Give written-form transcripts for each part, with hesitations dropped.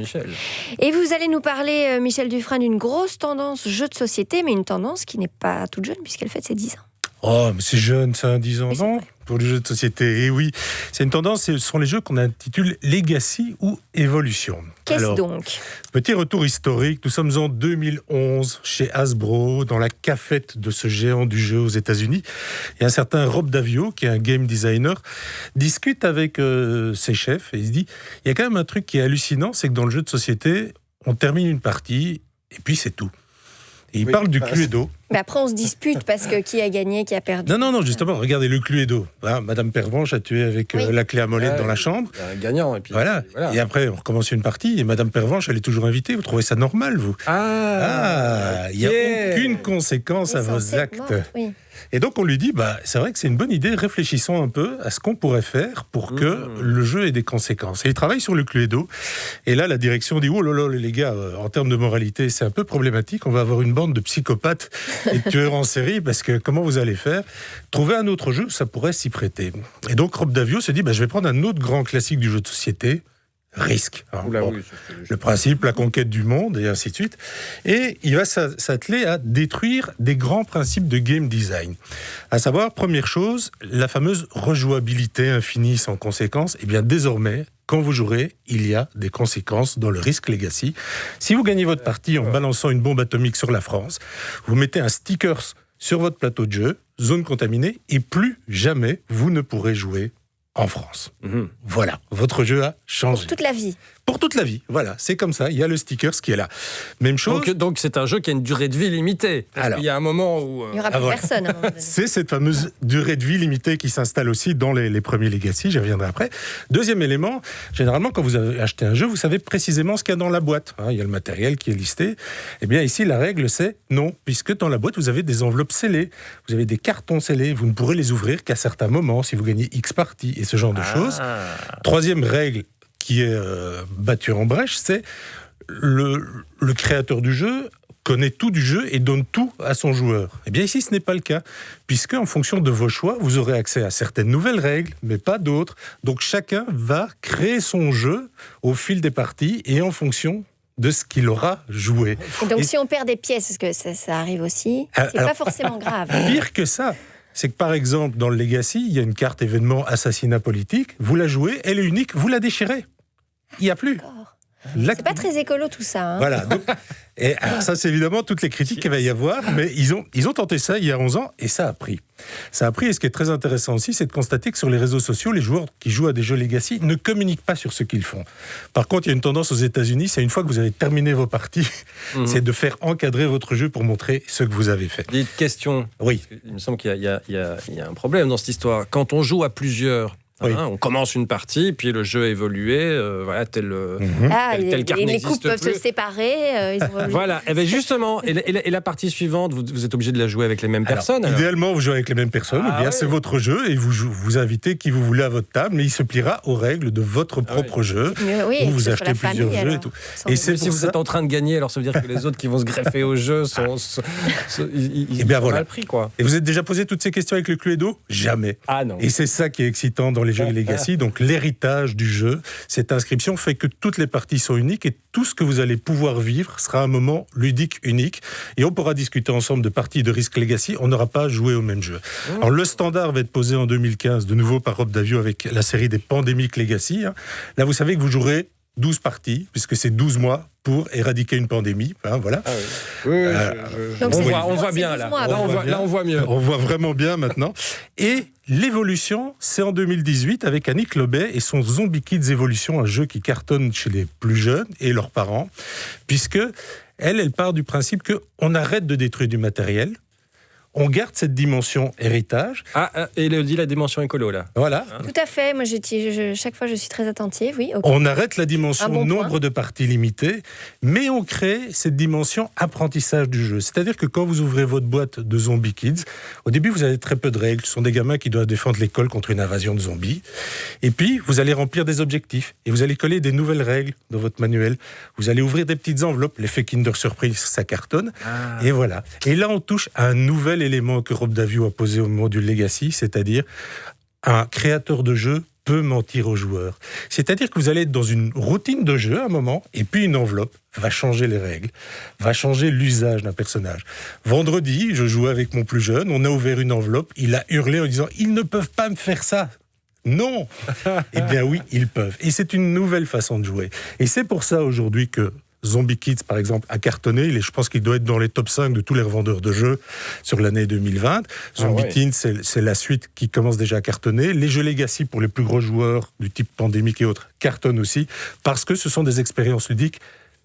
Michel. Et vous allez nous parler, Michel Dufresne, d'une grosse tendance jeu de société, mais une tendance qui n'est pas toute jeune puisqu'elle fête ses 10 ans. Oh, mais c'est jeune, ça, 10 ans, Oui, non ? Pour les jeux de société. Et oui, c'est une tendance, ce sont les jeux qu'on intitule Legacy ou Évolution. Qu'est-ce donc ? Petit retour historique, nous sommes en 2011 chez Hasbro, dans la cafette de ce géant du jeu aux États-Unis. Et un certain Rob Daviau, qui est un game designer, discute avec ses chefs et il se dit, il y a quand même un truc qui est hallucinant, c'est que dans le jeu de société, on termine une partie et puis c'est tout. Et il parle du Cluedo. Mais après, on se dispute parce que qui a gagné, qui a perdu. Non, justement, regardez le Cluedo. Hein, Madame Pervenche a tué avec la clé à molette dans la chambre. Un gagnant. Et puis, voilà. Et après, on recommence une partie et Madame Pervenche, elle est toujours invitée. Vous trouvez ça normal, vous ? Il n'y a aucune conséquence à vos actes. Oui. Et donc, on lui dit, c'est vrai que c'est une bonne idée, réfléchissons un peu à ce qu'on pourrait faire pour que le jeu ait des conséquences. Et il travaille sur le Cluedo. Et là, la direction dit, oh là là, les gars, en termes de moralité, c'est un peu problématique. On va avoir une bande de psychopathes et de tueurs en série, parce que comment vous allez faire ? Trouver un autre jeu, ça pourrait s'y prêter. Et donc, Rob Daviau se dit, je vais prendre un autre grand classique du jeu de société, Risque. Le principe, la conquête du monde, et ainsi de suite. Et il va s'atteler à détruire des grands principes de game design. À savoir, première chose, la fameuse rejouabilité infinie sans conséquence. Et bien, désormais, quand vous jouerez, il y a des conséquences dans le Risk Legacy. Si vous gagnez votre partie en balançant une bombe atomique sur la France, vous mettez un sticker sur votre plateau de jeu, zone contaminée, et plus jamais vous ne pourrez jouer en France. Voilà, votre jeu a changé. Pour toute la vie. Pour toute la vie, voilà, c'est comme ça, il y a le sticker qui est là. Même chose. Donc c'est un jeu qui a une durée de vie limitée. Parce qu'il y a un moment où... Il n'y aura plus personne. À un moment donné. C'est cette fameuse durée de vie limitée qui s'installe aussi dans les premiers Legacy, j'y reviendrai après. Deuxième élément, généralement quand vous avez acheté un jeu, vous savez précisément ce qu'il y a dans la boîte. Il y a le matériel qui est listé. Eh bien ici, la règle c'est non, puisque dans la boîte, vous avez des enveloppes scellées, vous avez des cartons scellés, vous ne pourrez les ouvrir qu'à certains moments si vous gagnez X parties et ce genre de choses. Troisième règle qui est battu en brèche, c'est le créateur du jeu connaît tout du jeu et donne tout à son joueur. Eh bien ici, ce n'est pas le cas, puisque en fonction de vos choix, vous aurez accès à certaines nouvelles règles, mais pas d'autres. Donc chacun va créer son jeu au fil des parties et en fonction de ce qu'il aura joué. Donc si on perd des pièces, parce que ça arrive aussi, c'est pas forcément grave. Pire que ça, c'est que par exemple, dans le Legacy, il y a une carte événement assassinat politique, vous la jouez, elle est unique, vous la déchirez. Il n'y a plus. C'est pas très écolo tout ça. Voilà. Donc, et alors ça, c'est évidemment toutes les critiques qu'il va y avoir, mais ils ont tenté ça il y a 11 ans et ça a pris. Ça a pris, et ce qui est très intéressant aussi, c'est de constater que sur les réseaux sociaux, les joueurs qui jouent à des jeux Legacy ne communiquent pas sur ce qu'ils font. Par contre, il y a une tendance aux États-Unis, c'est une fois que vous avez terminé vos parties, c'est de faire encadrer votre jeu pour montrer ce que vous avez fait. Dites question. Oui. Il me semble qu'il y a un problème dans cette histoire. Quand on joue à plusieurs... on commence une partie, puis le jeu a évolué, tel carnet les coupes peuvent se séparer. Voilà, et bien justement, et la partie suivante, vous êtes obligé de la jouer avec les mêmes personnes. Idéalement, vous jouez avec les mêmes personnes, c'est votre jeu, et vous invitez qui vous voulez à votre table, mais il se pliera aux règles de votre propre jeu, où vous achetez plusieurs jeux et tout. Et si vous êtes en train de gagner, alors ça veut dire que les autres qui vont se greffer au jeu ils ont mal pris, quoi. Et vous êtes déjà posé toutes ces questions avec le Cluedo ? Jamais. Ah non. Et c'est ça qui est excitant dans les jeux Legacy, donc l'héritage du jeu. Cette inscription fait que toutes les parties sont uniques et tout ce que vous allez pouvoir vivre sera un moment ludique unique. Et on pourra discuter ensemble de parties de Risk Legacy, on n'aura pas joué au même jeu. Alors le standard va être posé en 2015, de nouveau par Rob Daviau avec la série des Pandemic Legacy. Là, vous savez que vous jouerez 12 parties, puisque c'est 12 mois pour éradiquer une pandémie. Voilà. On voit bien, là. Là, on voit mieux. On voit vraiment bien maintenant. Et l'évolution, c'est en 2018 avec Annick Lobet et son Zombie Kids Evolution, un jeu qui cartonne chez les plus jeunes et leurs parents, puisque elle part du principe qu'on arrête de détruire du matériel, on garde cette dimension héritage. Et il dit la dimension écolo, là. Voilà. Tout à fait. Moi, chaque fois, je suis très attentive. Oui, okay. On arrête la dimension nombre de parties limitées, mais on crée cette dimension apprentissage du jeu. C'est-à-dire que quand vous ouvrez votre boîte de Zombie Kids, au début, vous avez très peu de règles. Ce sont des gamins qui doivent défendre l'école contre une invasion de zombies. Et puis, vous allez remplir des objectifs. Et vous allez coller des nouvelles règles dans votre manuel. Vous allez ouvrir des petites enveloppes. L'effet Kinder Surprise, ça cartonne. Et voilà. Et là, on touche à un nouvel élément que Rob Daviau a posé au moment du Legacy, c'est-à-dire un créateur de jeu peut mentir aux joueurs. C'est-à-dire que vous allez être dans une routine de jeu à un moment, et puis une enveloppe va changer les règles, va changer l'usage d'un personnage. Vendredi, je jouais avec mon plus jeune, on a ouvert une enveloppe, il a hurlé en disant « Ils ne peuvent pas me faire ça !» Non. Eh bien oui, ils peuvent. Et c'est une nouvelle façon de jouer. Et c'est pour ça aujourd'hui que Zombie Kids, par exemple, a cartonné. Je pense qu'il doit être dans les top 5 de tous les revendeurs de jeux sur l'année 2020. Zombie Kids, c'est la suite qui commence déjà à cartonner. Les jeux Legacy, pour les plus gros joueurs du type Pandémique et autres, cartonnent aussi, parce que ce sont des expériences ludiques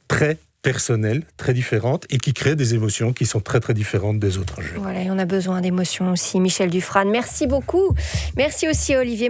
très personnelles, très différentes, et qui créent des émotions qui sont très très différentes des autres jeux. Voilà, et on a besoin d'émotions aussi. Michel Dufrane, merci beaucoup. Merci aussi Olivier